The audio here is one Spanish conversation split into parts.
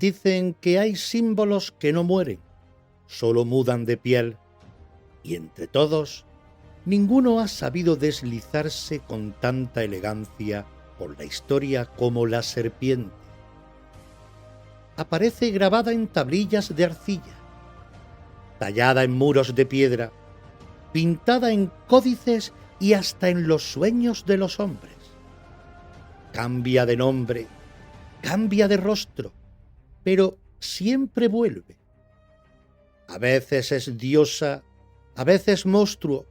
Dicen que hay símbolos que no mueren, solo mudan de piel, y entre todos, ninguno ha sabido deslizarse con tanta elegancia por la historia como la serpiente. Aparece grabada en tablillas de arcilla, tallada en muros de piedra, pintada en códices y hasta en los sueños de los hombres. Cambia de nombre, cambia de rostro, pero siempre vuelve. A veces es diosa, a veces monstruo,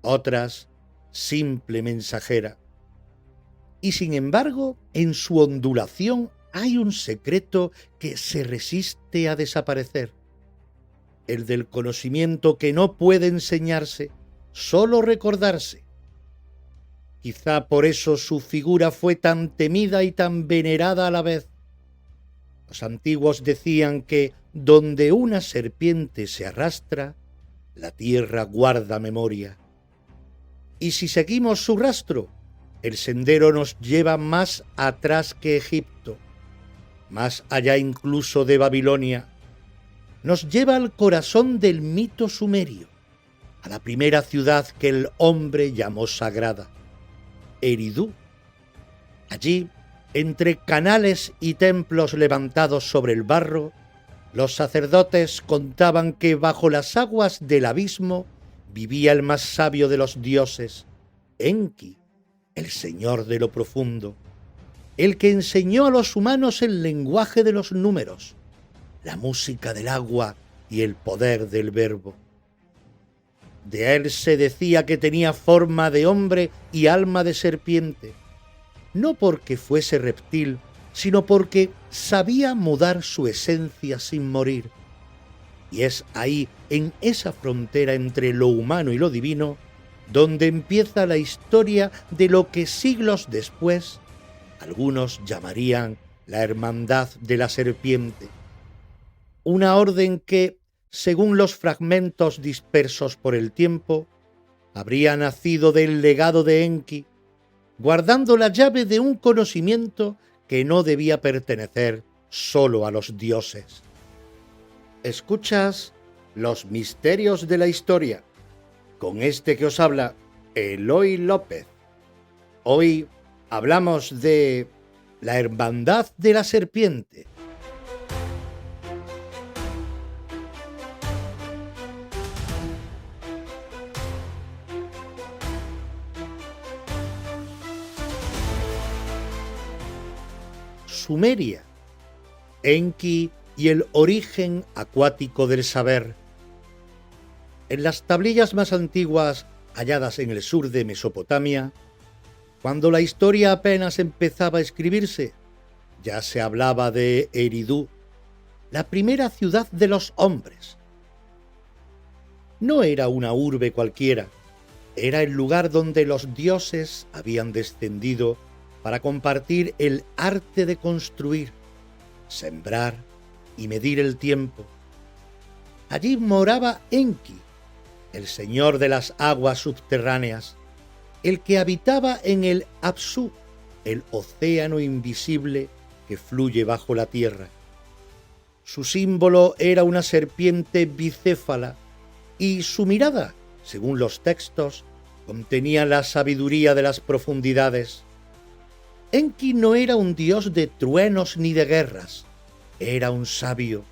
otras simple mensajera. Y sin embargo, en su ondulación hay un secreto que se resiste a desaparecer, el del conocimiento que no puede enseñarse, solo recordarse. Quizá por eso su figura fue tan temida y tan venerada a la vez. Los antiguos decían que donde una serpiente se arrastra, la tierra guarda memoria. Y si seguimos su rastro, el sendero nos lleva más atrás que Egipto, más allá incluso de Babilonia. Nos lleva al corazón del mito sumerio, a la primera ciudad que el hombre llamó sagrada, Eridu. Allí, entre canales y templos levantados sobre el barro, los sacerdotes contaban que bajo las aguas del abismo vivía el más sabio de los dioses, Enki, el señor de lo profundo, el que enseñó a los humanos el lenguaje de los números, la música del agua y el poder del verbo. De él se decía que tenía forma de hombre y alma de serpiente, no porque fuese reptil, sino porque sabía mudar su esencia sin morir. Y es ahí, en esa frontera entre lo humano y lo divino, donde empieza la historia de lo que siglos después algunos llamarían la Hermandad de la Serpiente. Una orden que, según los fragmentos dispersos por el tiempo, habría nacido del legado de Enki, guardando la llave de un conocimiento que no debía pertenecer solo a los dioses. Escuchas Los misterios de la historia, con este que os habla, Eloy López. Hoy hablamos de la Hermandad de la Serpiente. Sumeria, Enki y el origen acuático del saber. En las tablillas más antiguas halladas en el sur de Mesopotamia, cuando la historia apenas empezaba a escribirse, ya se hablaba de Eridu, la primera ciudad de los hombres. No era una urbe cualquiera, era el lugar donde los dioses habían descendido para compartir el arte de construir, sembrar y medir el tiempo. Allí moraba Enki, el señor de las aguas subterráneas, el que habitaba en el Apsu, el océano invisible que fluye bajo la tierra. Su símbolo era una serpiente bicéfala y su mirada, según los textos, contenía la sabiduría de las profundidades. Enki no era un dios de truenos ni de guerras, era un sabio,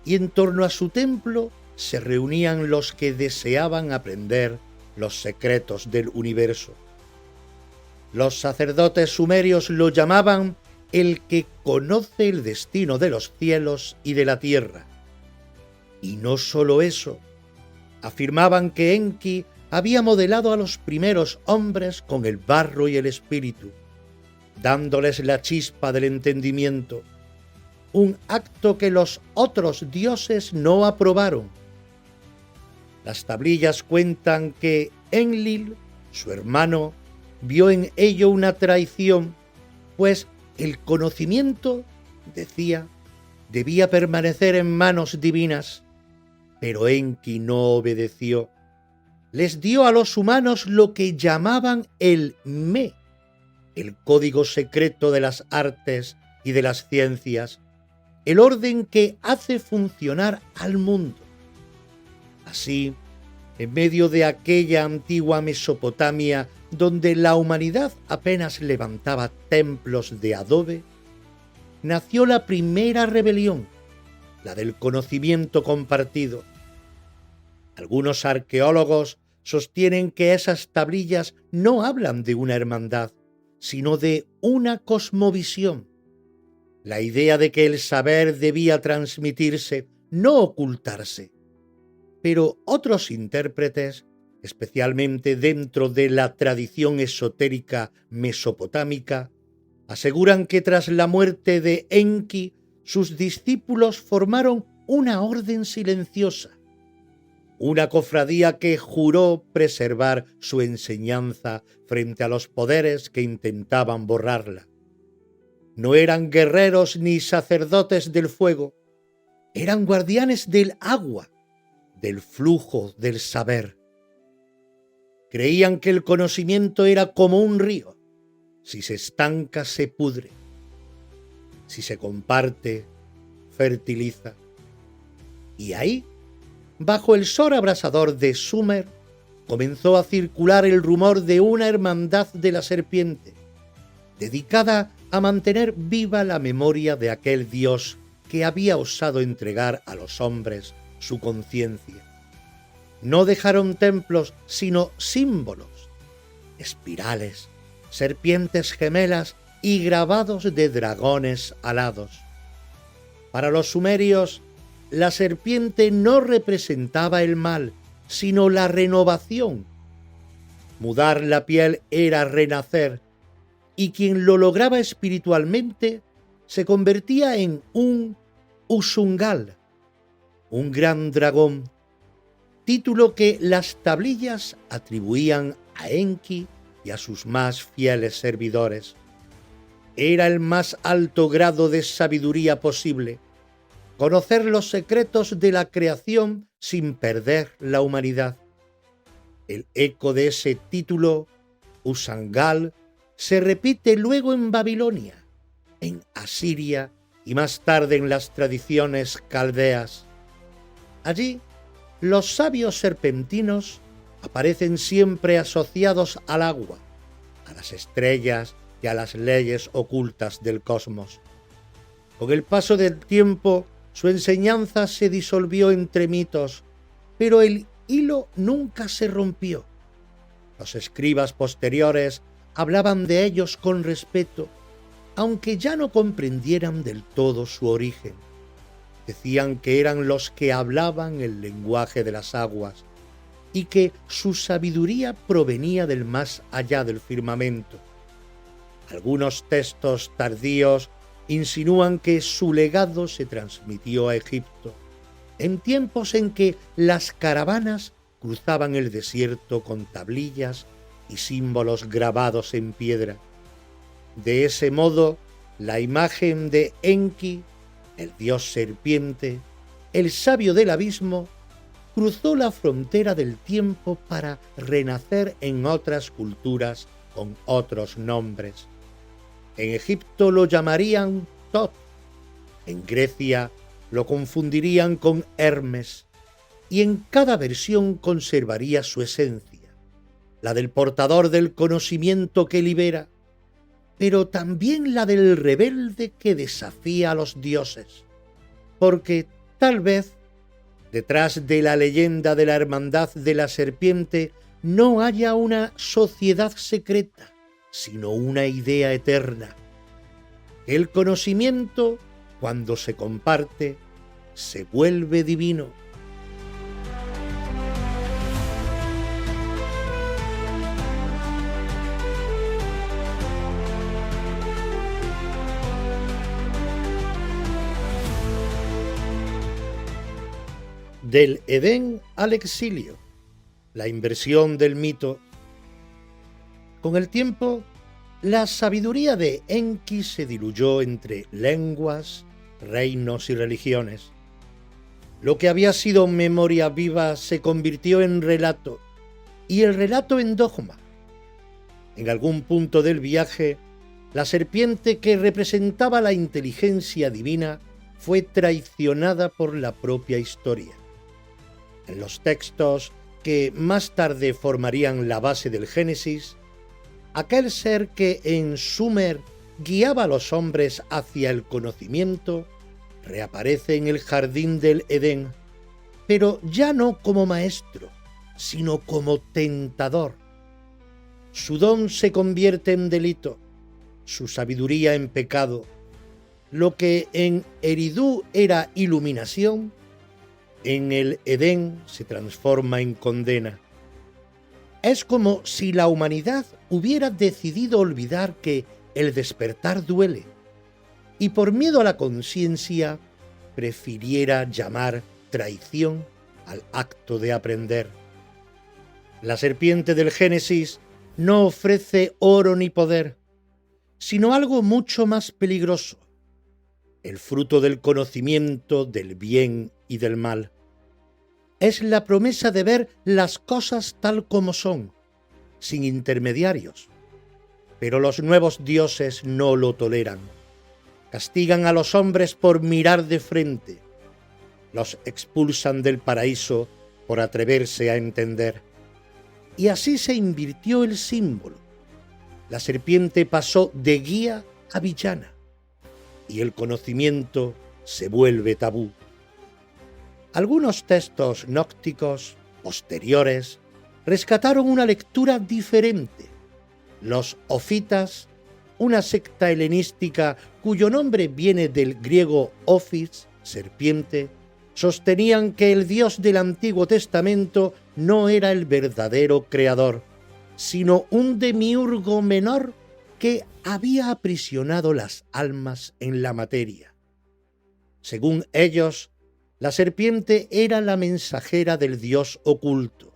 y en torno a su templo se reunían los que deseaban aprender los secretos del universo. Los sacerdotes sumerios lo llamaban el que conoce el destino de los cielos y de la tierra. Y no solo eso, afirmaban que Enki había modelado a los primeros hombres con el barro y el espíritu, dándoles la chispa del entendimiento, un acto que los otros dioses no aprobaron. Las tablillas cuentan que Enlil, su hermano, vio en ello una traición, pues el conocimiento, decía, debía permanecer en manos divinas, pero Enki no obedeció. Les dio a los humanos lo que llamaban el Me, el código secreto de las artes y de las ciencias, el orden que hace funcionar al mundo. Así, en medio de aquella antigua Mesopotamia donde la humanidad apenas levantaba templos de adobe, nació la primera rebelión, la del conocimiento compartido. Algunos arqueólogos sostienen que esas tablillas no hablan de una hermandad, sino de una cosmovisión. La idea de que el saber debía transmitirse, no ocultarse. Pero otros intérpretes, especialmente dentro de la tradición esotérica mesopotámica, aseguran que tras la muerte de Enki, sus discípulos formaron una orden silenciosa, una cofradía que juró preservar su enseñanza frente a los poderes que intentaban borrarla. No eran guerreros ni sacerdotes del fuego, eran guardianes del agua, del flujo del saber. Creían que el conocimiento era como un río. Si se estanca, se pudre. Si se comparte, fertiliza. Y ahí, bajo el sol abrasador de Sumer, comenzó a circular el rumor de una hermandad de la serpiente, dedicada a mantener viva la memoria de aquel dios que había osado entregar a los hombres su conciencia. No dejaron templos, sino símbolos, espirales, serpientes gemelas y grabados de dragones alados. Para los sumerios, la serpiente no representaba el mal, sino la renovación. Mudar la piel era renacer, y quien lo lograba espiritualmente se convertía en un Usungal, un gran dragón, título que las tablillas atribuían a Enki y a sus más fieles servidores. Era el más alto grado de sabiduría posible, conocer los secretos de la creación sin perder la humanidad. El eco de ese título, Usangal, se repite luego en Babilonia, en Asiria y más tarde en las tradiciones caldeas. Allí, los sabios serpentinos aparecen siempre asociados al agua, a las estrellas y a las leyes ocultas del cosmos. Con el paso del tiempo, su enseñanza se disolvió entre mitos, pero el hilo nunca se rompió. Los escribas posteriores hablaban de ellos con respeto, aunque ya no comprendieran del todo su origen. Decían que eran los que hablaban el lenguaje de las aguas y que su sabiduría provenía del más allá del firmamento. Algunos textos tardíos insinúan que su legado se transmitió a Egipto, en tiempos en que las caravanas cruzaban el desierto con tablillas y símbolos grabados en piedra. De ese modo, la imagen de Enki, el dios serpiente, el sabio del abismo, cruzó la frontera del tiempo para renacer en otras culturas con otros nombres. En Egipto lo llamarían Tot, en Grecia lo confundirían con Hermes, y en cada versión conservaría su esencia, la del portador del conocimiento que libera, pero también la del rebelde que desafía a los dioses, porque tal vez detrás de la leyenda de la hermandad de la serpiente no haya una sociedad secreta, sino una idea eterna. El conocimiento, cuando se comparte, se vuelve divino. Del Edén al exilio, la inversión del mito. Con el tiempo, la sabiduría de Enki se diluyó entre lenguas, reinos y religiones. Lo que había sido memoria viva se convirtió en relato, y el relato en dogma. En algún punto del viaje, la serpiente que representaba la inteligencia divina fue traicionada por la propia historia. En los textos que más tarde formarían la base del Génesis, aquel ser que en Sumer guiaba a los hombres hacia el conocimiento reaparece en el jardín del Edén, pero ya no como maestro, sino como tentador. Su don se convierte en delito, su sabiduría en pecado. Lo que en Eridú era iluminación, en el Edén se transforma en condena. Es como si la humanidad hubiera decidido olvidar que el despertar duele y por miedo a la conciencia prefiriera llamar traición al acto de aprender. La serpiente del Génesis no ofrece oro ni poder, sino algo mucho más peligroso, el fruto del conocimiento del bien y del mal. Es la promesa de ver las cosas tal como son, sin intermediarios. Pero los nuevos dioses no lo toleran. Castigan a los hombres por mirar de frente. Los expulsan del paraíso por atreverse a entender. Y así se invirtió el símbolo. La serpiente pasó de guía a villana, y el conocimiento se vuelve tabú. Algunos textos gnósticos posteriores rescataron una lectura diferente. Los ofitas, una secta helenística cuyo nombre viene del griego ophis, serpiente, sostenían que el Dios del Antiguo Testamento no era el verdadero creador, sino un demiurgo menor que había aprisionado las almas en la materia. Según ellos, la serpiente era la mensajera del Dios oculto,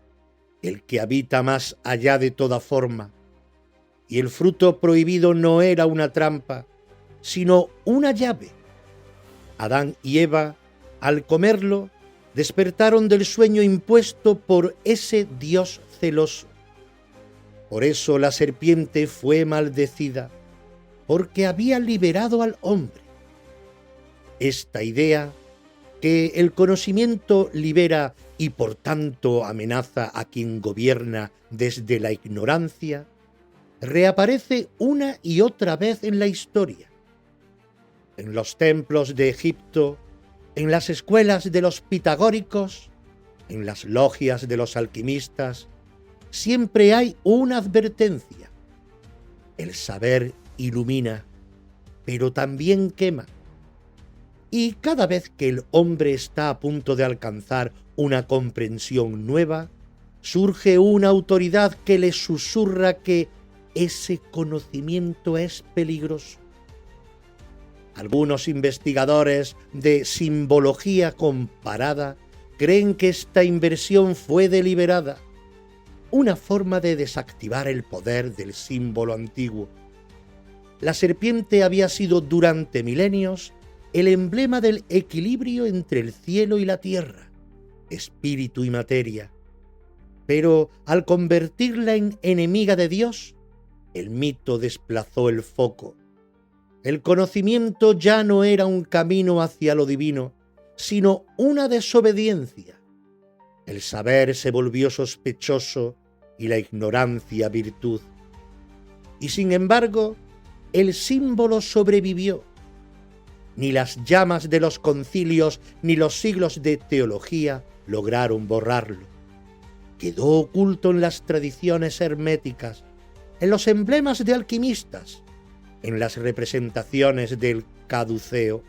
el que habita más allá de toda forma, y el fruto prohibido no era una trampa, sino una llave. Adán y Eva, al comerlo, despertaron del sueño impuesto por ese Dios celoso. Por eso la serpiente fue maldecida, porque había liberado al hombre. Esta idea, que el conocimiento libera y por tanto amenaza a quien gobierna desde la ignorancia, reaparece una y otra vez en la historia. En los templos de Egipto, en las escuelas de los pitagóricos, en las logias de los alquimistas, siempre hay una advertencia. El saber ilumina, pero también quema. Y cada vez que el hombre está a punto de alcanzar una comprensión nueva, surge una autoridad que le susurra que ese conocimiento es peligroso. Algunos investigadores de simbología comparada creen que esta inversión fue deliberada, una forma de desactivar el poder del símbolo antiguo. La serpiente había sido durante milenios el emblema del equilibrio entre el cielo y la tierra, espíritu y materia. Pero al convertirla en enemiga de Dios, el mito desplazó el foco. El conocimiento ya no era un camino hacia lo divino, sino una desobediencia. El saber se volvió sospechoso y la ignorancia virtud. Y sin embargo, el símbolo sobrevivió. Ni las llamas de los concilios ni los siglos de teología lograron borrarlo. Quedó oculto en las tradiciones herméticas, en los emblemas de alquimistas, en las representaciones del caduceo,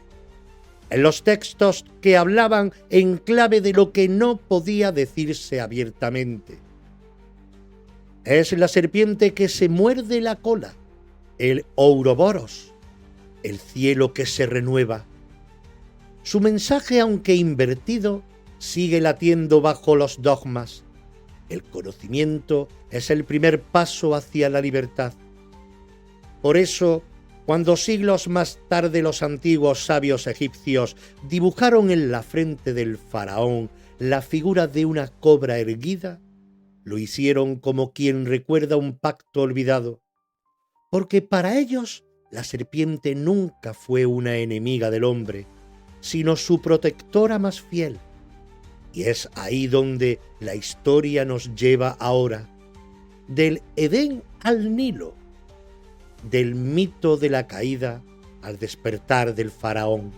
en los textos que hablaban en clave de lo que no podía decirse abiertamente. Es la serpiente que se muerde la cola, el Ouroboros, el cielo que se renueva. Su mensaje, aunque invertido, sigue latiendo bajo los dogmas. El conocimiento es el primer paso hacia la libertad. Por eso, cuando siglos más tarde los antiguos sabios egipcios dibujaron en la frente del faraón la figura de una cobra erguida, lo hicieron como quien recuerda un pacto olvidado, porque para ellos la serpiente nunca fue una enemiga del hombre, sino su protectora más fiel. Y es ahí donde la historia nos lleva ahora, del Edén al Nilo, del mito de la caída al despertar del faraón.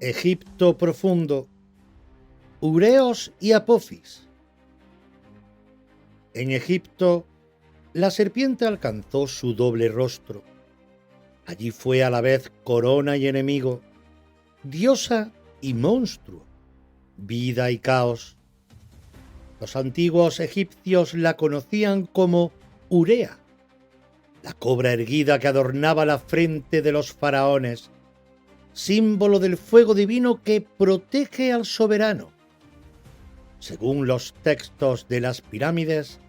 Egipto profundo, Ureos y Apophis. En Egipto, la serpiente alcanzó su doble rostro. Allí fue a la vez corona y enemigo, diosa y monstruo, vida y caos. Los antiguos egipcios la conocían como Urea, la cobra erguida que adornaba la frente de los faraones, símbolo del fuego divino que protege al soberano. Según los textos de las pirámides,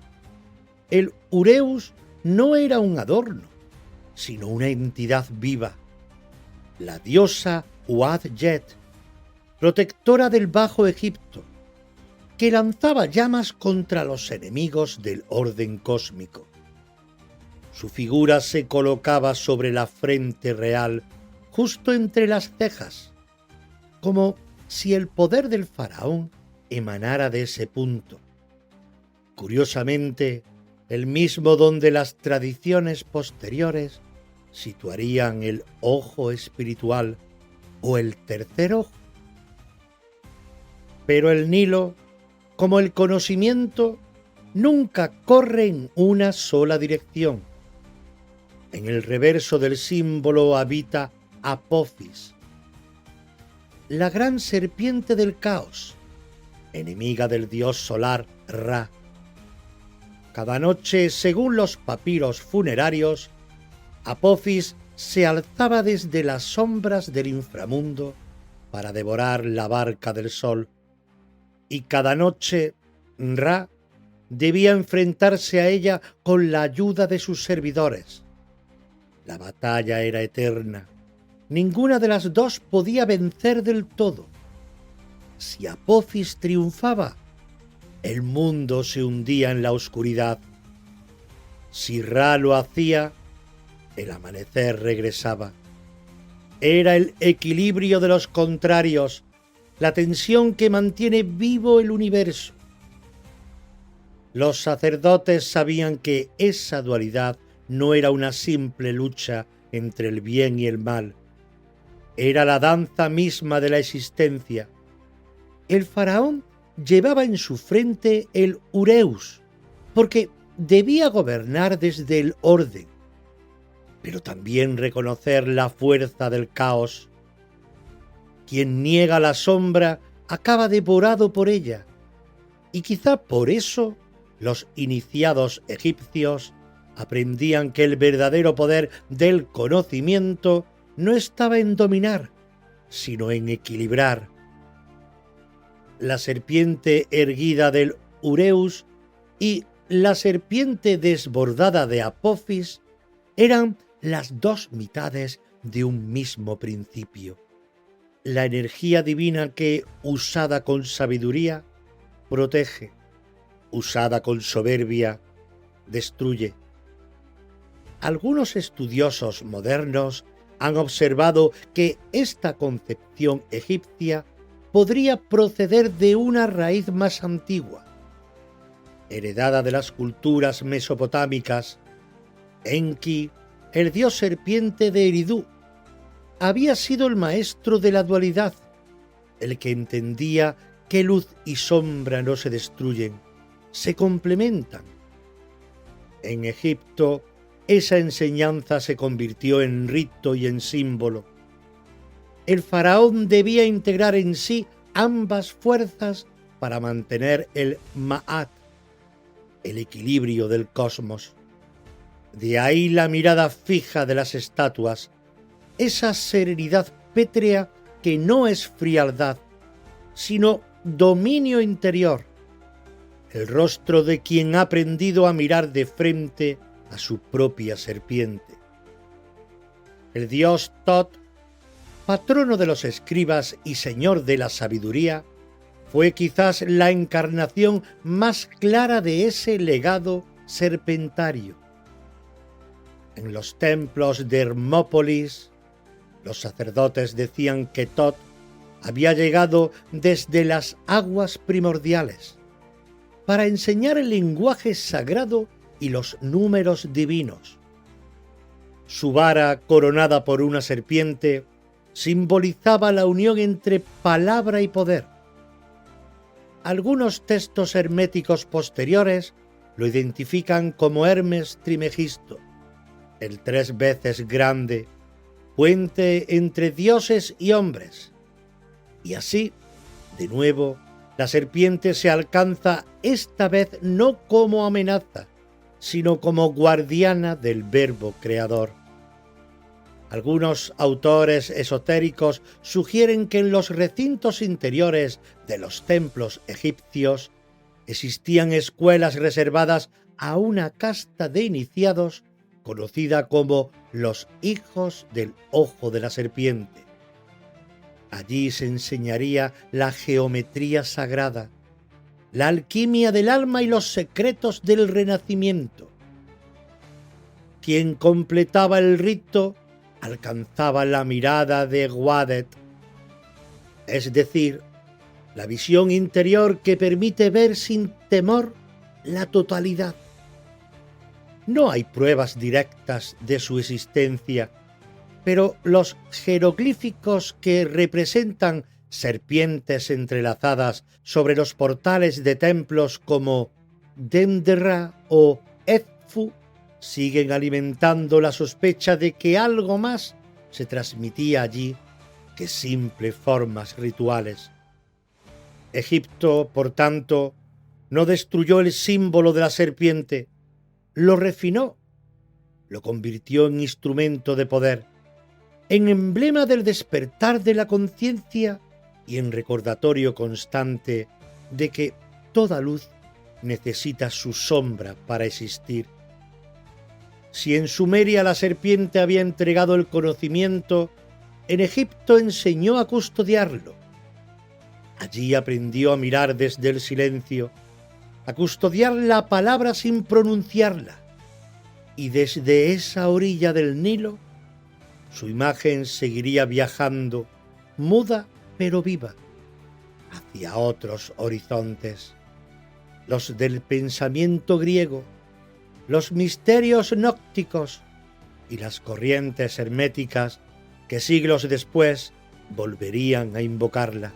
el Ureus no era un adorno, sino una entidad viva, la diosa Uad-Yet, protectora del Bajo Egipto, que lanzaba llamas contra los enemigos del orden cósmico. Su figura se colocaba sobre la frente real, justo entre las cejas, como si el poder del faraón emanara de ese punto. Curiosamente, el mismo donde las tradiciones posteriores situarían el ojo espiritual o el tercer ojo. Pero el Nilo, como el conocimiento, nunca corre en una sola dirección. En el reverso del símbolo habita Apophis, la gran serpiente del caos, enemiga del dios solar Ra. Cada noche, según los papiros funerarios, Apophis se alzaba desde las sombras del inframundo para devorar la barca del sol, y cada noche Ra debía enfrentarse a ella con la ayuda de sus servidores. La batalla era eterna. Ninguna de las dos podía vencer del todo. Si Apophis triunfaba, el mundo se hundía en la oscuridad. Si Ra lo hacía, el amanecer regresaba. Era el equilibrio de los contrarios, la tensión que mantiene vivo el universo. Los sacerdotes sabían que esa dualidad no era una simple lucha entre el bien y el mal. Era la danza misma de la existencia. El faraón llevaba en su frente el Ureus, porque debía gobernar desde el orden, pero también reconocer la fuerza del caos. Quien niega la sombra acaba devorado por ella, y quizá por eso los iniciados egipcios aprendían que el verdadero poder del conocimiento no estaba en dominar, sino en equilibrar. La serpiente erguida del Ureus y la serpiente desbordada de Apophis eran las dos mitades de un mismo principio. La energía divina que, usada con sabiduría, protege, usada con soberbia, destruye. Algunos estudiosos modernos han observado que esta concepción egipcia podría proceder de una raíz más antigua, heredada de las culturas mesopotámicas. Enki, el dios serpiente de Eridu, había sido el maestro de la dualidad, el que entendía que luz y sombra no se destruyen, se complementan. En Egipto, esa enseñanza se convirtió en rito y en símbolo. El faraón debía integrar en sí ambas fuerzas para mantener el Ma'at, el equilibrio del cosmos. De ahí la mirada fija de las estatuas, esa serenidad pétrea que no es frialdad, sino dominio interior, el rostro de quien ha aprendido a mirar de frente a su propia serpiente. El dios Tot patrono de los escribas y señor de la sabiduría, fue quizás la encarnación más clara de ese legado serpentario. En los templos de Hermópolis, los sacerdotes decían que Thoth había llegado desde las aguas primordiales para enseñar el lenguaje sagrado y los números divinos. Su vara, coronada por una serpiente, simbolizaba la unión entre palabra y poder. Algunos textos herméticos posteriores lo identifican como Hermes Trimegisto, el 3 veces grande, puente entre dioses y hombres. Y así, de nuevo, la serpiente se alcanza esta vez no como amenaza, sino como guardiana del verbo creador. Algunos autores esotéricos sugieren que en los recintos interiores de los templos egipcios existían escuelas reservadas a una casta de iniciados conocida como los hijos del ojo de la serpiente. Allí se enseñaría la geometría sagrada, la alquimia del alma y los secretos del renacimiento. Quien completaba el rito alcanzaba la mirada de Gwadet, es decir, la visión interior que permite ver sin temor la totalidad. No hay pruebas directas de su existencia, pero los jeroglíficos que representan serpientes entrelazadas sobre los portales de templos como Denderra o Edfu siguen alimentando la sospecha de que algo más se transmitía allí que simples formas rituales. Egipto, por tanto, no destruyó el símbolo de la serpiente, lo refinó, lo convirtió en instrumento de poder, en emblema del despertar de la conciencia y en recordatorio constante de que toda luz necesita su sombra para existir. Si en Sumeria la serpiente había entregado el conocimiento, en Egipto enseñó a custodiarlo. Allí aprendió a mirar desde el silencio, a custodiar la palabra sin pronunciarla, y desde esa orilla del Nilo, su imagen seguiría viajando, muda pero viva, hacia otros horizontes, los del pensamiento griego, los misterios gnósticos y las corrientes herméticas que siglos después volverían a invocarla.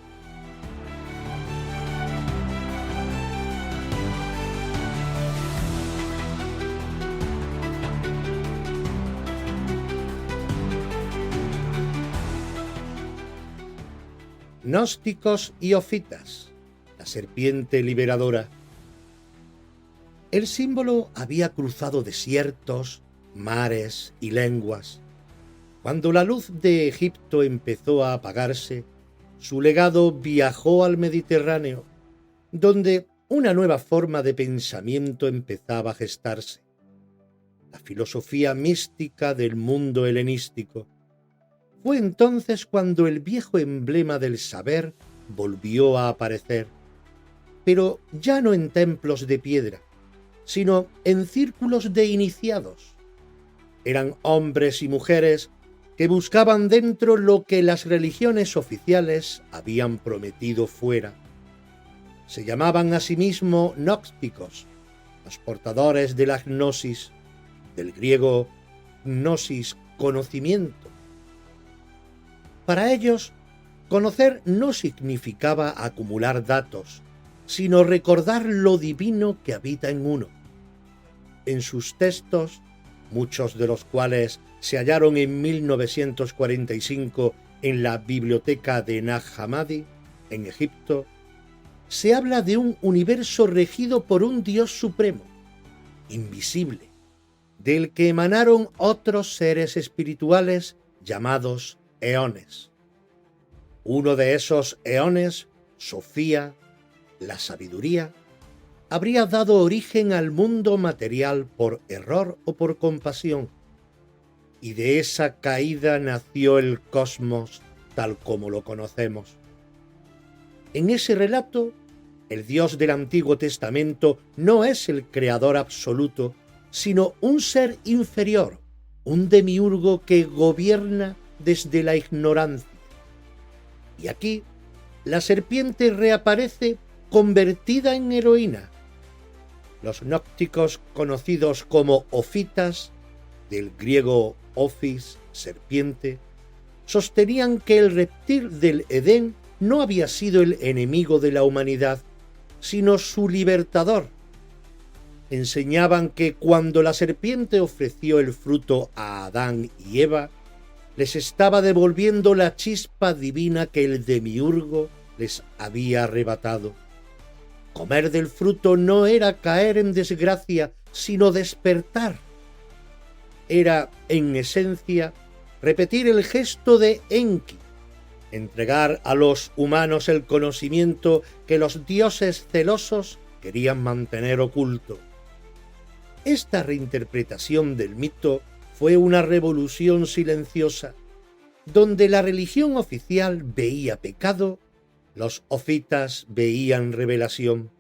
Gnósticos y ofitas, la serpiente liberadora. El símbolo había cruzado desiertos, mares y lenguas. Cuando la luz de Egipto empezó a apagarse, su legado viajó al Mediterráneo, donde una nueva forma de pensamiento empezaba a gestarse: la filosofía mística del mundo helenístico. Fue entonces cuando el viejo emblema del saber volvió a aparecer, pero ya no en templos de piedra, sino en círculos de iniciados. Eran hombres y mujeres que buscaban dentro lo que las religiones oficiales habían prometido fuera. Se llamaban a sí mismos gnósticos, los portadores de la gnosis, del griego gnosis, conocimiento. Para ellos, conocer no significaba acumular datos, sino recordar lo divino que habita en uno. En sus textos, muchos de los cuales se hallaron en 1945 en la biblioteca de Nag Hammadi, en Egipto, se habla de un universo regido por un Dios supremo, invisible, del que emanaron otros seres espirituales llamados eones. Uno de esos eones, Sofía, la sabiduría, habría dado origen al mundo material por error o por compasión, y de esa caída nació el cosmos tal como lo conocemos. En ese relato, el Dios del Antiguo Testamento no es el creador absoluto, sino un ser inferior, un demiurgo que gobierna desde la ignorancia. Y aquí, la serpiente reaparece convertida en heroína. Los gnósticos, conocidos como ofitas, del griego ophis, serpiente, sostenían que el reptil del Edén no había sido el enemigo de la humanidad, sino su libertador. Enseñaban que cuando la serpiente ofreció el fruto a Adán y Eva, les estaba devolviendo la chispa divina que el demiurgo les había arrebatado. Comer del fruto no era caer en desgracia, sino despertar. Era, en esencia, repetir el gesto de Enki, entregar a los humanos el conocimiento que los dioses celosos querían mantener oculto. Esta reinterpretación del mito fue una revolución silenciosa, donde la religión oficial veía pecado, los ofitas veían revelación.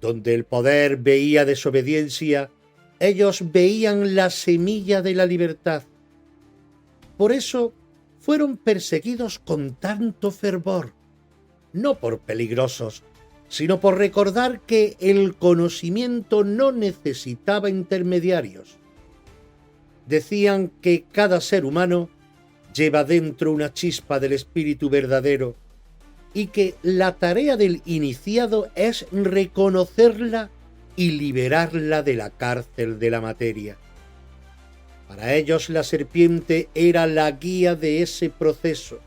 Donde el poder veía desobediencia, ellos veían la semilla de la libertad. Por eso fueron perseguidos con tanto fervor, no por peligrosos, sino por recordar que el conocimiento no necesitaba intermediarios. Decían que cada ser humano lleva dentro una chispa del espíritu verdadero y que la tarea del iniciado es reconocerla y liberarla de la cárcel de la materia. Para ellos la serpiente era la guía de ese proceso,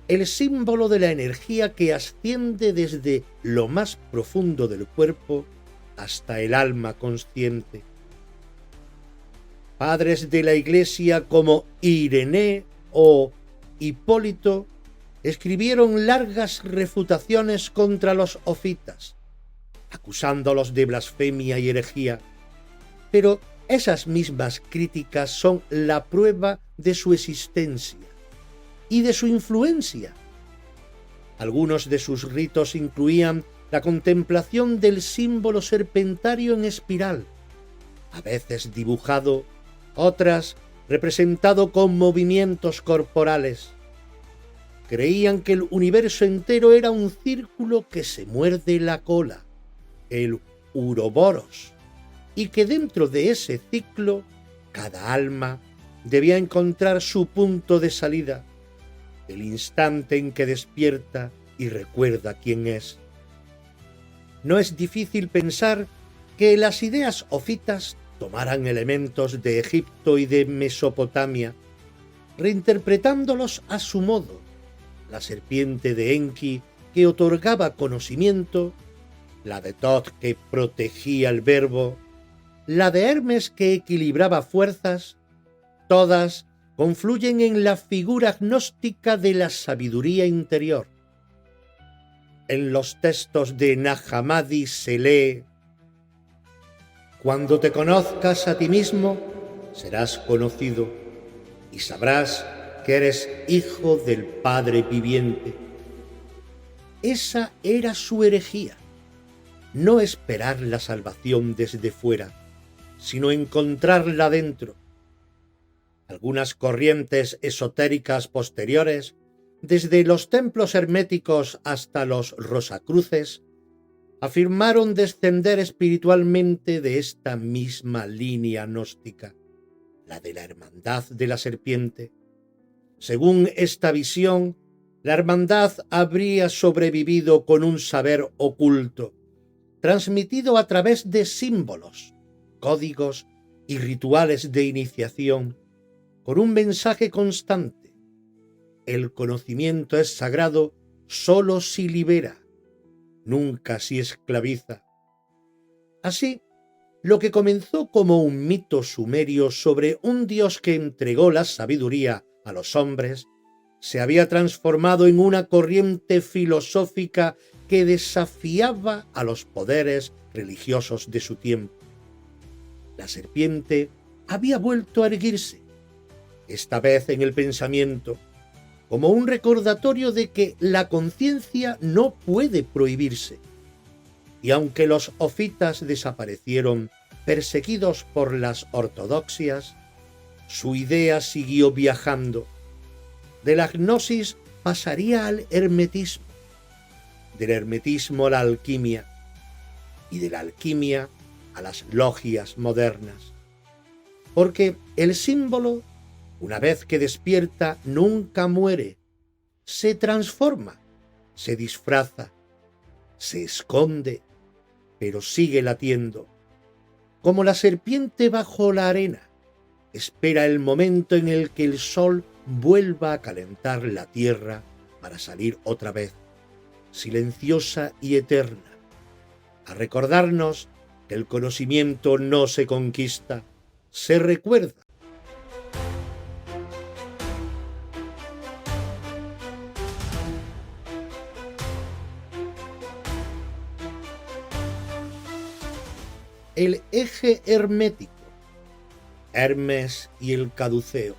el símbolo de la energía que asciende desde lo más profundo del cuerpo hasta el alma consciente. Padres de la Iglesia como Ireneo o Hipólito escribieron largas refutaciones contra los ofitas, acusándolos de blasfemia y herejía, pero esas mismas críticas son la prueba de su existencia y de su influencia. Algunos de sus ritos incluían la contemplación del símbolo serpentario en espiral, a veces dibujado, otras representado con movimientos corporales. Creían que el universo entero era un círculo que se muerde la cola, el Uroboros, y que dentro de ese ciclo cada alma debía encontrar su punto de salida, el instante en que despierta y recuerda quién es. No es difícil pensar que las ideas ofitas tomaran elementos de Egipto y de Mesopotamia, reinterpretándolos a su modo. La serpiente de Enki, que otorgaba conocimiento, la de Thoth, que protegía el verbo, la de Hermes, que equilibraba fuerzas, todas confluyen en la figura gnóstica de la sabiduría interior. En los textos de Nag Hammadi se lee: «Cuando te conozcas a ti mismo, serás conocido y sabrás que eres hijo del Padre viviente». Esa era su herejía, no esperar la salvación desde fuera, sino encontrarla dentro. Algunas corrientes esotéricas posteriores, desde los templos herméticos hasta los rosacruces, afirmaron descender espiritualmente de esta misma línea gnóstica, la de la hermandad de la serpiente. Según esta visión, la hermandad habría sobrevivido con un saber oculto, transmitido a través de símbolos, códigos y rituales de iniciación, con un mensaje constante: el conocimiento es sagrado solo si libera, nunca si esclaviza. Así, lo que comenzó como un mito sumerio sobre un dios que entregó la sabiduría a los hombres, se había transformado en una corriente filosófica que desafiaba a los poderes religiosos de su tiempo. La serpiente había vuelto a erguirse, esta vez en el pensamiento, como un recordatorio de que la conciencia no puede prohibirse. Y aunque los ofitas desaparecieron perseguidos por las ortodoxias, su idea siguió viajando. De la gnosis pasaría al hermetismo, del hermetismo a la alquimia, y de la alquimia a las logias modernas. Porque el símbolo, una vez que despierta, nunca muere, se transforma, se disfraza, se esconde, pero sigue latiendo. Como la serpiente bajo la arena, espera el momento en el que el sol vuelva a calentar la tierra para salir otra vez, silenciosa y eterna, a recordarnos que el conocimiento no se conquista, se recuerda. El eje hermético, Hermes y el caduceo.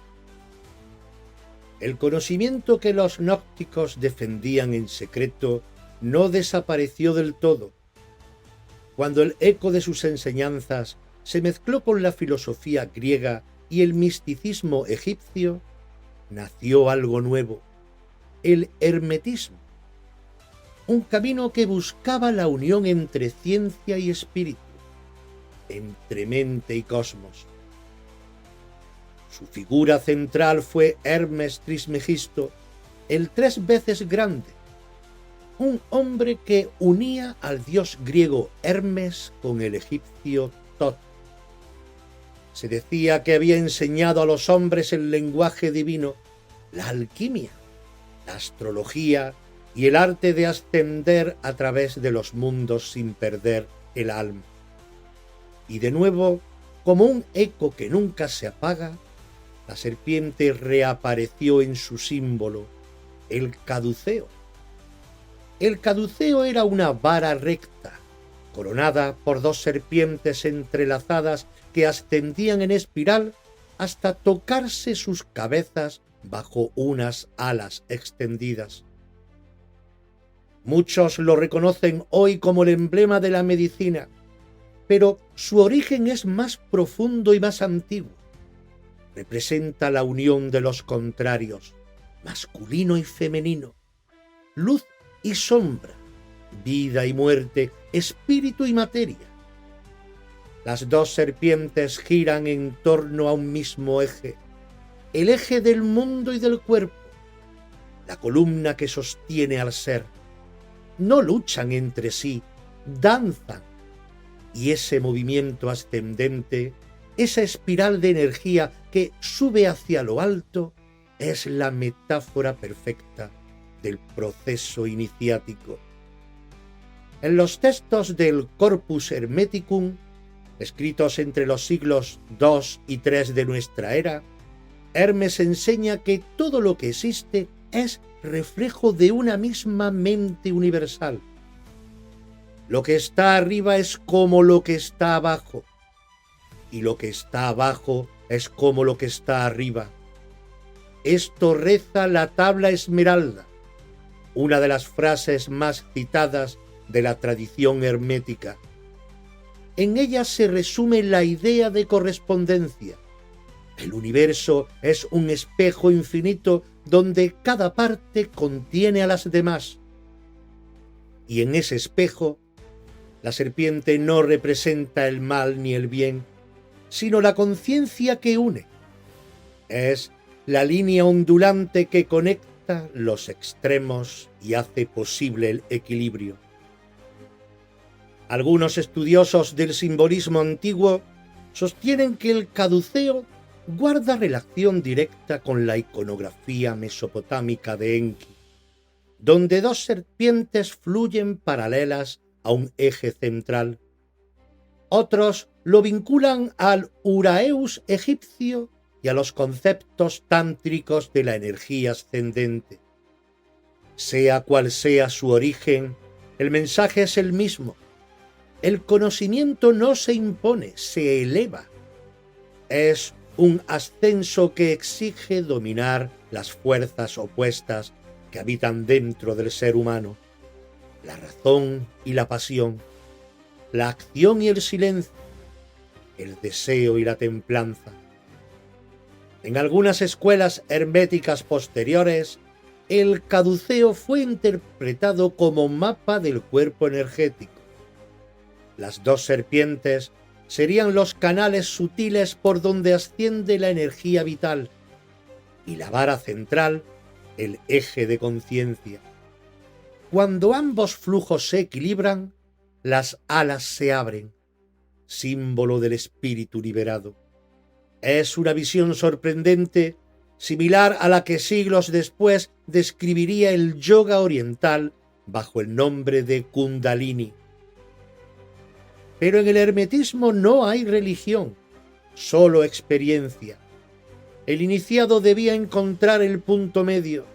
El conocimiento que los gnósticos defendían en secreto no desapareció del todo. Cuando el eco de sus enseñanzas se mezcló con la filosofía griega y el misticismo egipcio, nació algo nuevo, el hermetismo, un camino que buscaba la unión entre ciencia y espíritu, entre mente y cosmos. Su figura central fue Hermes Trismegisto, el 3 veces grande, un hombre que unía al dios griego Hermes con el egipcio Tot. Se decía que había enseñado a los hombres el lenguaje divino, la alquimia, la astrología y el arte de ascender a través de los mundos sin perder el alma. Y de nuevo, como un eco que nunca se apaga, la serpiente reapareció en su símbolo, el caduceo. El caduceo era una vara recta, coronada por 2 serpientes entrelazadas que ascendían en espiral hasta tocarse sus cabezas bajo unas alas extendidas. Muchos lo reconocen hoy como el emblema de la medicina, pero su origen es más profundo y más antiguo. Representa la unión de los contrarios, masculino y femenino, luz y sombra, vida y muerte, espíritu y materia. Las 2 serpientes giran en torno a un mismo eje, el eje del mundo y del cuerpo, la columna que sostiene al ser. No luchan entre sí, danzan, y ese movimiento ascendente, esa espiral de energía que sube hacia lo alto, es la metáfora perfecta del proceso iniciático. En los textos del Corpus Hermeticum, escritos entre los siglos II y III de nuestra era, Hermes enseña que todo lo que existe es reflejo de una misma mente universal. Lo que está arriba es como lo que está abajo, y lo que está abajo es como lo que está arriba. Esto reza la tabla esmeralda, una de las frases más citadas de la tradición hermética. En ella se resume la idea de correspondencia. El universo es un espejo infinito donde cada parte contiene a las demás. Y en ese espejo, la serpiente no representa el mal ni el bien, sino la conciencia que une. Es la línea ondulante que conecta los extremos y hace posible el equilibrio. Algunos estudiosos del simbolismo antiguo sostienen que el caduceo guarda relación directa con la iconografía mesopotámica de Enki, donde 2 serpientes fluyen paralelas a un eje central. Otros lo vinculan al Uraeus egipcio y a los conceptos tántricos de la energía ascendente. Sea cual sea su origen, el mensaje es el mismo. El conocimiento no se impone, se eleva. Es un ascenso que exige dominar las fuerzas opuestas que habitan dentro del ser humano, la razón y la pasión, la acción y el silencio, el deseo y la templanza. En algunas escuelas herméticas posteriores, el caduceo fue interpretado como mapa del cuerpo energético. Las dos serpientes serían los canales sutiles por donde asciende la energía vital, y la vara central, el eje de conciencia. Cuando ambos flujos se equilibran, las alas se abren, símbolo del espíritu liberado. Es una visión sorprendente, similar a la que siglos después describiría el yoga oriental bajo el nombre de Kundalini. Pero en el hermetismo no hay religión, solo experiencia. El iniciado debía encontrar el punto medio,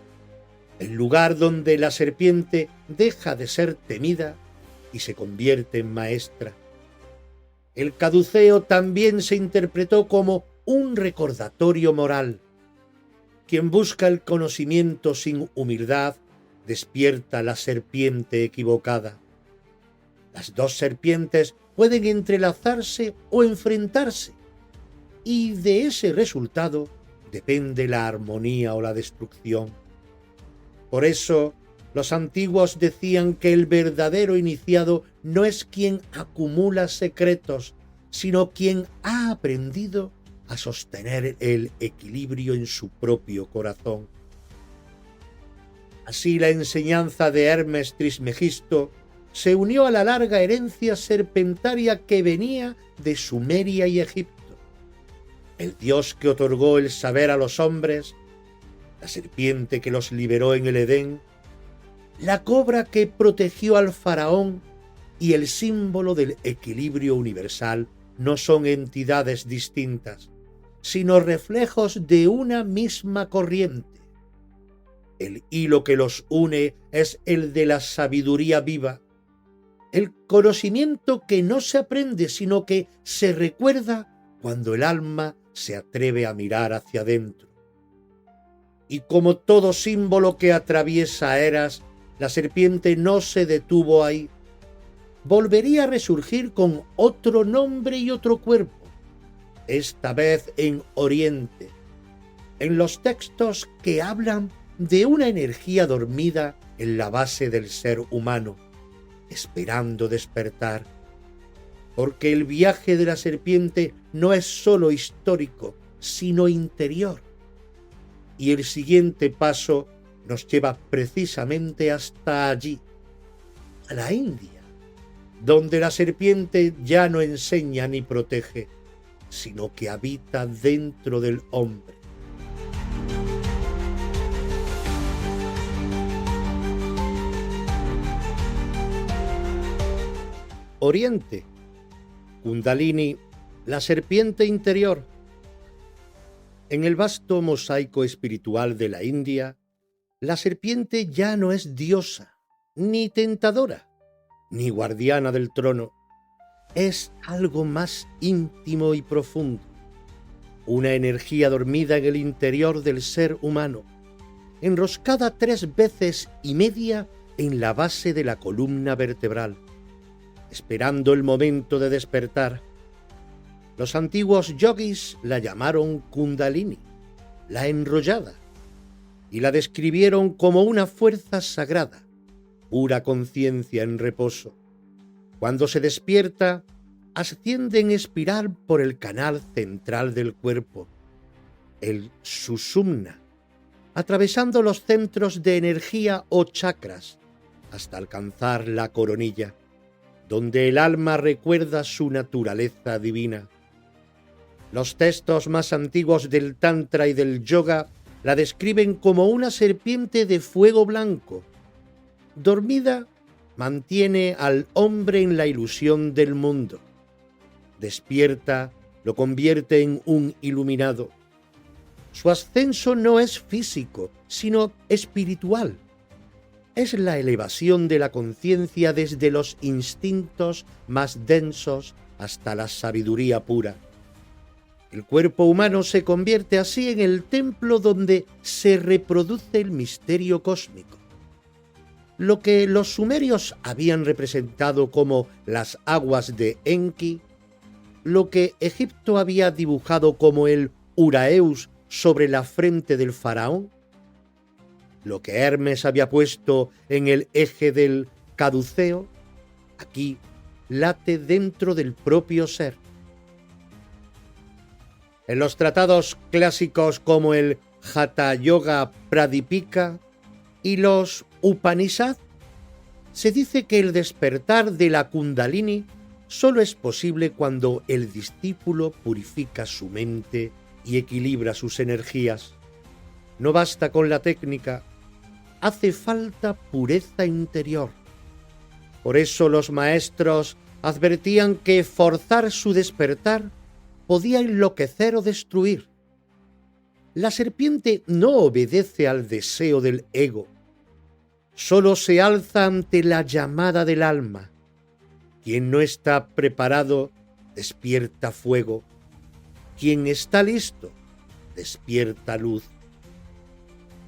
el lugar donde la serpiente deja de ser temida y se convierte en maestra. El caduceo también se interpretó como un recordatorio moral. Quien busca el conocimiento sin humildad despierta la serpiente equivocada. Las dos serpientes pueden entrelazarse o enfrentarse, y de ese resultado depende la armonía o la destrucción. Por eso, los antiguos decían que el verdadero iniciado no es quien acumula secretos, sino quien ha aprendido a sostener el equilibrio en su propio corazón. Así la enseñanza de Hermes Trismegisto se unió a la larga herencia serpentaria que venía de Sumeria y Egipto. El dios que otorgó el saber a los hombres, la serpiente que los liberó en el Edén, la cobra que protegió al faraón y el símbolo del equilibrio universal no son entidades distintas, sino reflejos de una misma corriente. El hilo que los une es el de la sabiduría viva, el conocimiento que no se aprende, sino que se recuerda cuando el alma se atreve a mirar hacia adentro. Y como todo símbolo que atraviesa eras, la serpiente no se detuvo ahí. Volvería a resurgir con otro nombre y otro cuerpo, esta vez en Oriente, en los textos que hablan de una energía dormida en la base del ser humano, esperando despertar. Porque el viaje de la serpiente no es solo histórico, sino interior. Y el siguiente paso nos lleva precisamente hasta allí, a la India, donde la serpiente ya no enseña ni protege, sino que habita dentro del hombre. Oriente, Kundalini, la serpiente interior. En el vasto mosaico espiritual de la India, la serpiente ya no es diosa, ni tentadora, ni guardiana del trono. Es algo más íntimo y profundo, una energía dormida en el interior del ser humano, enroscada 3 veces y media en la base de la columna vertebral, esperando el momento de despertar. Los antiguos yogis la llamaron Kundalini, la enrollada, y la describieron como una fuerza sagrada, pura conciencia en reposo. Cuando se despierta, asciende en espiral por el canal central del cuerpo, el Sushumna, atravesando los centros de energía o chakras, hasta alcanzar la coronilla, donde el alma recuerda su naturaleza divina. Los textos más antiguos del Tantra y del Yoga la describen como una serpiente de fuego blanco. Dormida, mantiene al hombre en la ilusión del mundo. Despierta, lo convierte en un iluminado. Su ascenso no es físico, sino espiritual. Es la elevación de la conciencia desde los instintos más densos hasta la sabiduría pura. El cuerpo humano se convierte así en el templo donde se reproduce el misterio cósmico. Lo que los sumerios habían representado como las aguas de Enki, lo que Egipto había dibujado como el Uraeus sobre la frente del faraón, lo que Hermes había puesto en el eje del caduceo, aquí late dentro del propio ser. En los tratados clásicos como el Hatha Yoga Pradipika y los Upanishad, se dice que el despertar de la Kundalini solo es posible cuando el discípulo purifica su mente y equilibra sus energías. No basta con la técnica, hace falta pureza interior. Por eso los maestros advertían que forzar su despertar podía enloquecer o destruir. La serpiente no obedece al deseo del ego, solo se alza ante la llamada del alma. Quien no está preparado, despierta fuego. Quien está listo, despierta luz.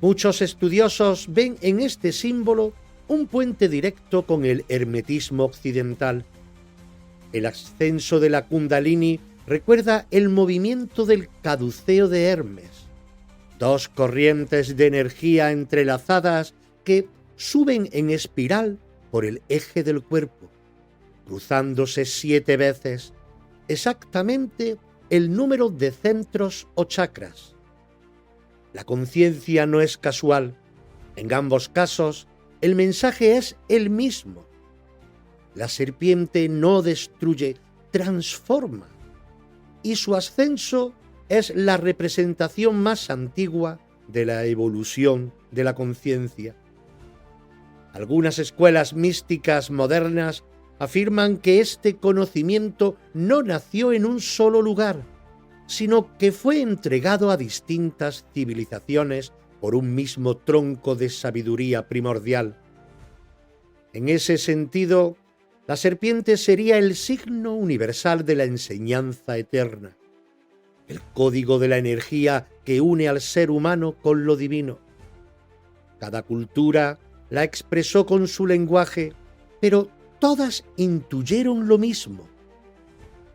Muchos estudiosos ven en este símbolo un puente directo con el hermetismo occidental. El ascenso de la Kundalini recuerda el movimiento del caduceo de Hermes, dos corrientes de energía entrelazadas que suben en espiral por el eje del cuerpo, cruzándose 7 veces, exactamente el número de centros o chakras. La conciencia no es casual. En ambos casos, el mensaje es el mismo. La serpiente no destruye, transforma. Y su ascenso es la representación más antigua de la evolución de la conciencia. Algunas escuelas místicas modernas afirman que este conocimiento no nació en un solo lugar, sino que fue entregado a distintas civilizaciones por un mismo tronco de sabiduría primordial. En ese sentido, la serpiente sería el signo universal de la enseñanza eterna, el código de la energía que une al ser humano con lo divino. Cada cultura la expresó con su lenguaje, pero todas intuyeron lo mismo,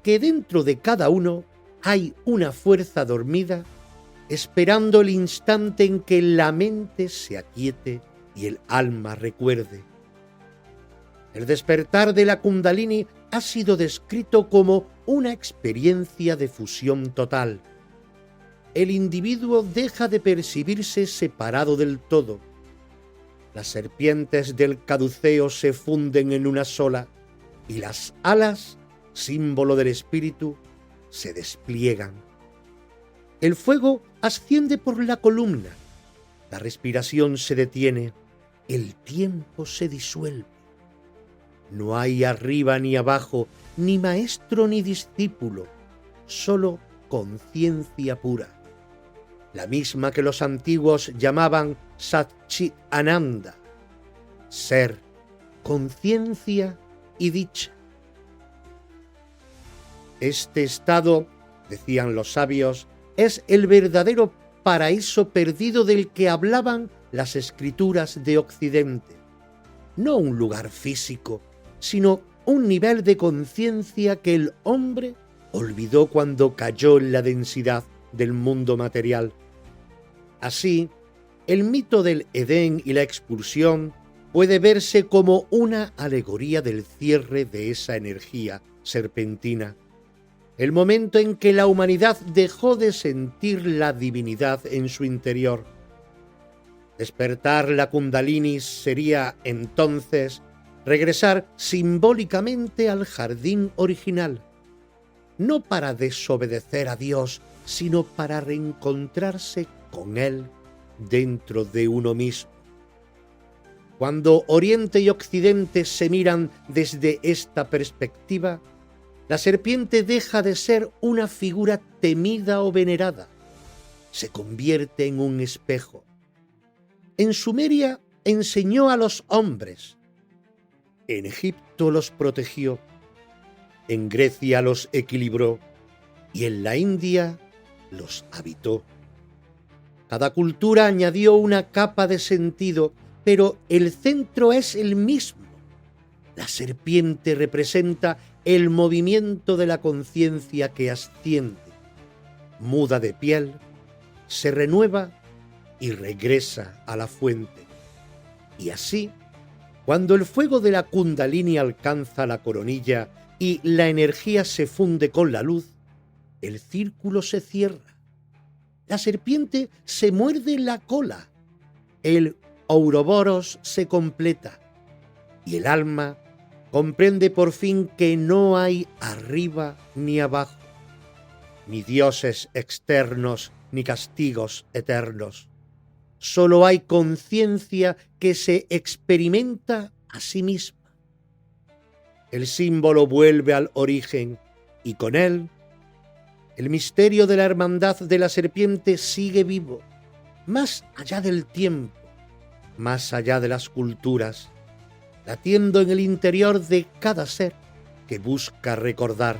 que dentro de cada uno hay una fuerza dormida esperando el instante en que la mente se aquiete y el alma recuerde. El despertar de la Kundalini ha sido descrito como una experiencia de fusión total. El individuo deja de percibirse separado del todo. Las serpientes del caduceo se funden en una sola y las alas, símbolo del espíritu, se despliegan. El fuego asciende por la columna, la respiración se detiene, el tiempo se disuelve. No hay arriba ni abajo, ni maestro ni discípulo, solo conciencia pura, la misma que los antiguos llamaban Satchit Ananda, ser, conciencia y dicha. Este estado, decían los sabios, es el verdadero paraíso perdido del que hablaban las escrituras de Occidente. No un lugar físico, sino un nivel de conciencia que el hombre olvidó cuando cayó en la densidad del mundo material. Así, el mito del Edén y la expulsión puede verse como una alegoría del cierre de esa energía serpentina, el momento en que la humanidad dejó de sentir la divinidad en su interior. Despertar la Kundalini sería, entonces, regresar simbólicamente al jardín original, no para desobedecer a Dios, sino para reencontrarse con Él dentro de uno mismo. Cuando Oriente y Occidente se miran desde esta perspectiva, la serpiente deja de ser una figura temida o venerada, se convierte en un espejo. En Sumeria enseñó a los hombres, en Egipto los protegió, en Grecia los equilibró y en la India los habitó. Cada cultura añadió una capa de sentido, pero el centro es el mismo. La serpiente representa el movimiento de la conciencia que asciende, muda de piel, se renueva y regresa a la fuente. Y así, cuando el fuego de la Kundalini alcanza la coronilla y la energía se funde con la luz, el círculo se cierra. La serpiente se muerde la cola, el Ouroboros se completa y el alma comprende por fin que no hay arriba ni abajo, ni dioses externos ni castigos eternos. Solo hay conciencia que se experimenta a sí misma. El símbolo vuelve al origen y con él el misterio de la hermandad de la serpiente sigue vivo, más allá del tiempo, más allá de las culturas, latiendo en el interior de cada ser que busca recordar.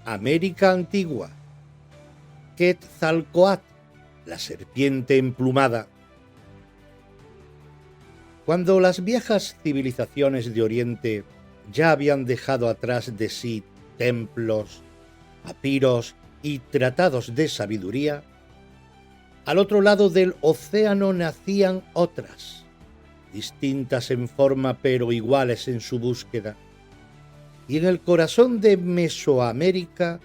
América Antigua. Quetzalcóatl, la serpiente emplumada. Cuando las viejas civilizaciones de Oriente ya habían dejado atrás de sí templos, papiros y tratados de sabiduría, al otro lado del océano nacían otras, distintas en forma pero iguales en su búsqueda. Y en el corazón de Mesoamérica,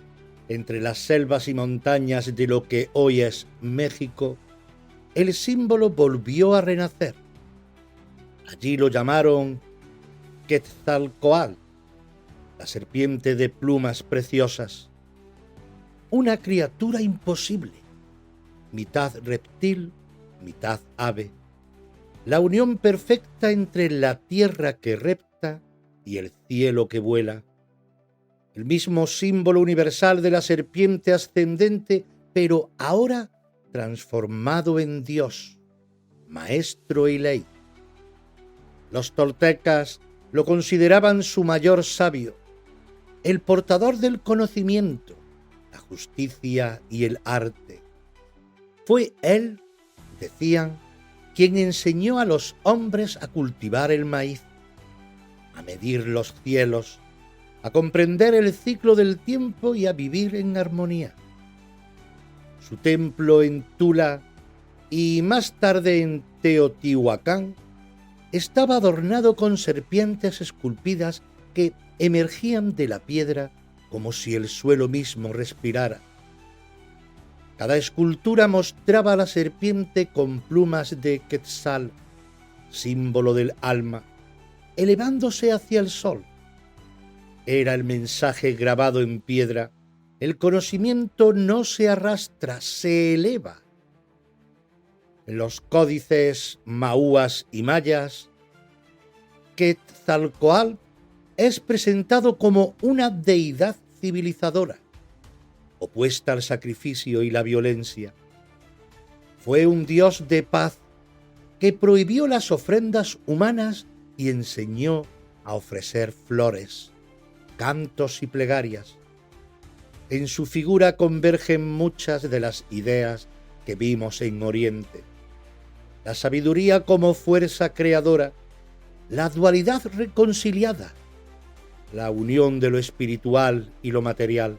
entre las selvas y montañas de lo que hoy es México, el símbolo volvió a renacer. Allí lo llamaron Quetzalcóatl, la serpiente de plumas preciosas, una criatura imposible, mitad reptil, mitad ave, la unión perfecta entre la tierra que repta y el cielo que vuela, el mismo símbolo universal de la serpiente ascendente, pero ahora transformado en Dios, maestro y ley. Los toltecas lo consideraban su mayor sabio, el portador del conocimiento, la justicia y el arte. Fue él, decían, quien enseñó a los hombres a cultivar el maíz, a medir los cielos, a comprender el ciclo del tiempo y a vivir en armonía. Su templo en Tula y más tarde en Teotihuacán estaba adornado con serpientes esculpidas que emergían de la piedra como si el suelo mismo respirara. Cada escultura mostraba a la serpiente con plumas de quetzal, símbolo del alma, elevándose hacia el sol. Era el mensaje grabado en piedra: el conocimiento no se arrastra, se eleva. En los códices mahúas y mayas, Quetzalcóatl es presentado como una deidad civilizadora, opuesta al sacrificio y la violencia. Fue un dios de paz que prohibió las ofrendas humanas y enseñó a ofrecer flores, cantos y plegarias. En su figura convergen muchas de las ideas que vimos en Oriente: la sabiduría como fuerza creadora, la dualidad reconciliada, la unión de lo espiritual y lo material.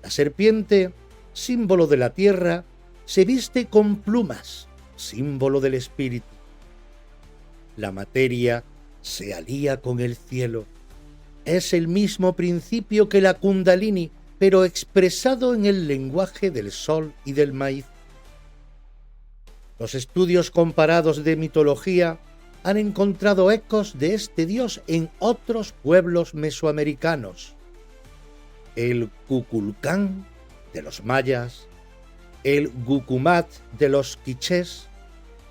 La serpiente, símbolo de la tierra, se viste con plumas, símbolo del espíritu. La materia se alía con el cielo. Es el mismo principio que la Kundalini, pero expresado en el lenguaje del sol y del maíz. Los estudios comparados de mitología han encontrado ecos de este dios en otros pueblos mesoamericanos: el Kukulcán de los mayas, el Gucumat de los quichés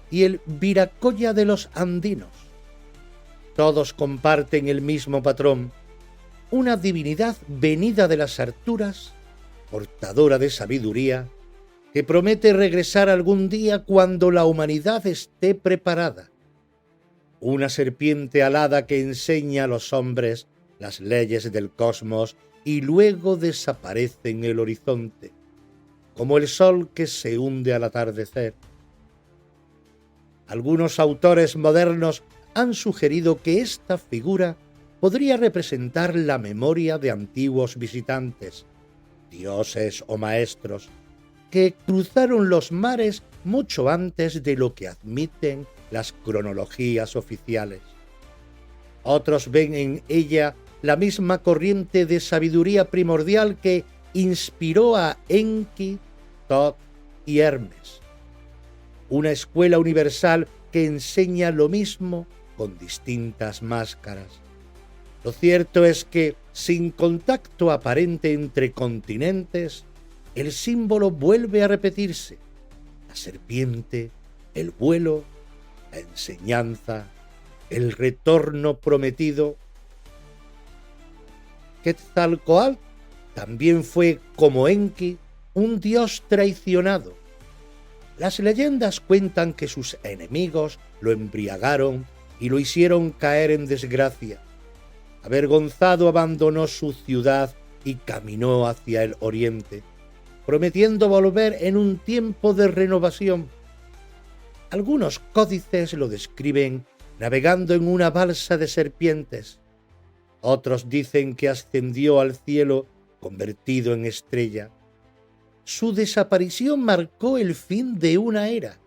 y el Viracoya de los andinos. Todos comparten el mismo patrón: una divinidad venida de las alturas, portadora de sabiduría, que promete regresar algún día cuando la humanidad esté preparada, una serpiente alada que enseña a los hombres las leyes del cosmos y luego desaparece en el horizonte, como el sol que se hunde al atardecer. Algunos autores modernos han sugerido que esta figura podría representar la memoria de antiguos visitantes, dioses o maestros, que cruzaron los mares mucho antes de lo que admiten las cronologías oficiales. Otros ven en ella la misma corriente de sabiduría primordial que inspiró a Enki, Thoth y Hermes. Una escuela universal que enseña lo mismo con distintas máscaras. Lo cierto es que, sin contacto aparente entre continentes, el símbolo vuelve a repetirse: la serpiente, el vuelo, la enseñanza, el retorno prometido. Quetzalcóatl también fue, como Enki, un dios traicionado. Las leyendas cuentan que sus enemigos lo embriagaron y lo hicieron caer en desgracia. Avergonzado abandonó su ciudad y caminó hacia el oriente, prometiendo volver en un tiempo de renovación. Algunos códices lo describen navegando en una balsa de serpientes. Otros dicen que ascendió al cielo convertido en estrella. Su desaparición marcó el fin de una era,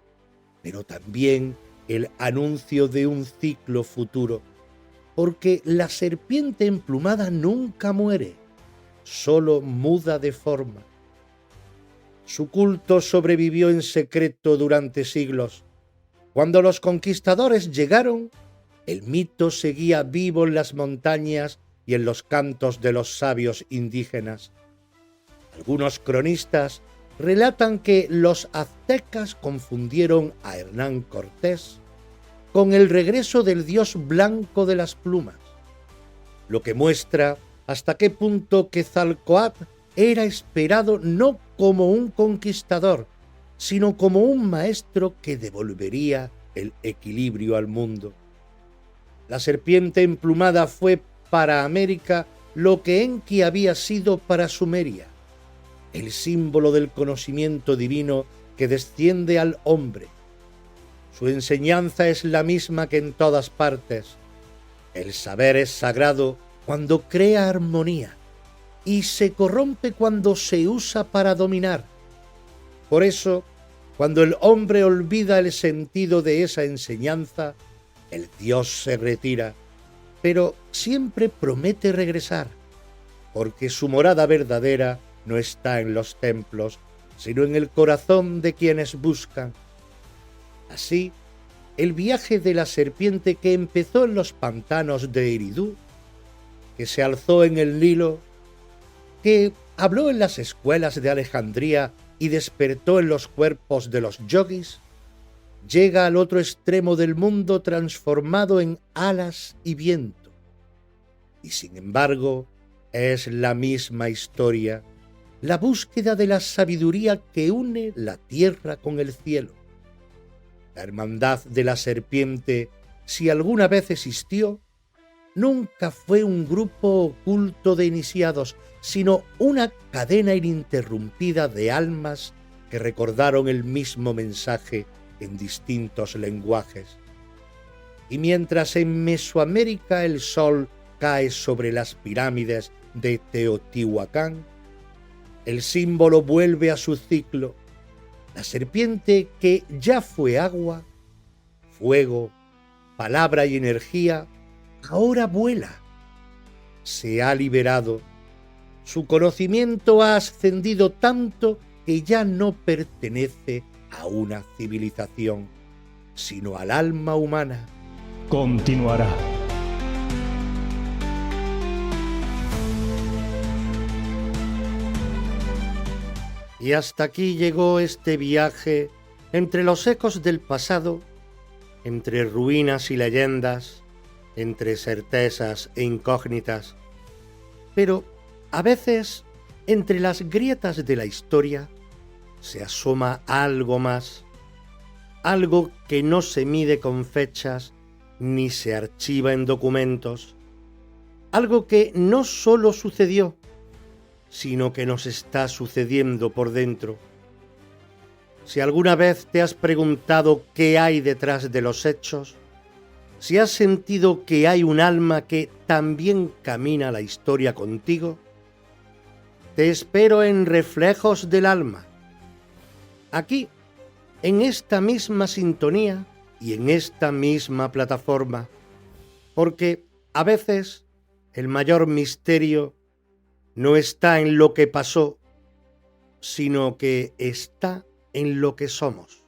pero también el anuncio de un ciclo futuro, porque la serpiente emplumada nunca muere, solo muda de forma. Su culto sobrevivió en secreto durante siglos. Cuando los conquistadores llegaron, el mito seguía vivo en las montañas y en los cantos de los sabios indígenas. Algunos cronistas relatan que los aztecas confundieron a Hernán Cortés con el regreso del dios blanco de las plumas, lo que muestra hasta qué punto Quetzalcóatl era esperado no como un conquistador, sino como un maestro que devolvería el equilibrio al mundo. La serpiente emplumada fue para América lo que Enki había sido para Sumeria, el símbolo del conocimiento divino que desciende al hombre. Su enseñanza es la misma que en todas partes. El saber es sagrado cuando crea armonía y se corrompe cuando se usa para dominar. Por eso, cuando el hombre olvida el sentido de esa enseñanza, el Dios se retira, pero siempre promete regresar, porque su morada verdadera no está en los templos, sino en el corazón de quienes buscan. Así, el viaje de la serpiente que empezó en los pantanos de Eridú, que se alzó en el Nilo, que habló en las escuelas de Alejandría y despertó en los cuerpos de los yogis, llega al otro extremo del mundo transformado en alas y viento. Y sin embargo, es la misma historia, la búsqueda de la sabiduría que une la tierra con el cielo. La hermandad de la serpiente, si alguna vez existió, nunca fue un grupo oculto de iniciados, sino una cadena ininterrumpida de almas que recordaron el mismo mensaje en distintos lenguajes. Y mientras en Mesoamérica el sol cae sobre las pirámides de Teotihuacán, el símbolo vuelve a su ciclo. La serpiente que ya fue agua, fuego, palabra y energía, ahora vuela. Se ha liberado. Su conocimiento ha ascendido tanto que ya no pertenece a una civilización, sino al alma humana. Continuará. Y hasta aquí llegó este viaje entre los ecos del pasado, entre ruinas y leyendas, entre certezas e incógnitas. Pero a veces, entre las grietas de la historia, se asoma algo más, algo que no se mide con fechas ni se archiva en documentos, algo que no solo sucedió, sino que nos está sucediendo por dentro. Si alguna vez te has preguntado qué hay detrás de los hechos, si has sentido que hay un alma que también camina la historia contigo, te espero en Reflejos del Alma, aquí, en esta misma sintonía y en esta misma plataforma, porque a veces el mayor misterio no está en lo que pasó, sino que está en lo que somos.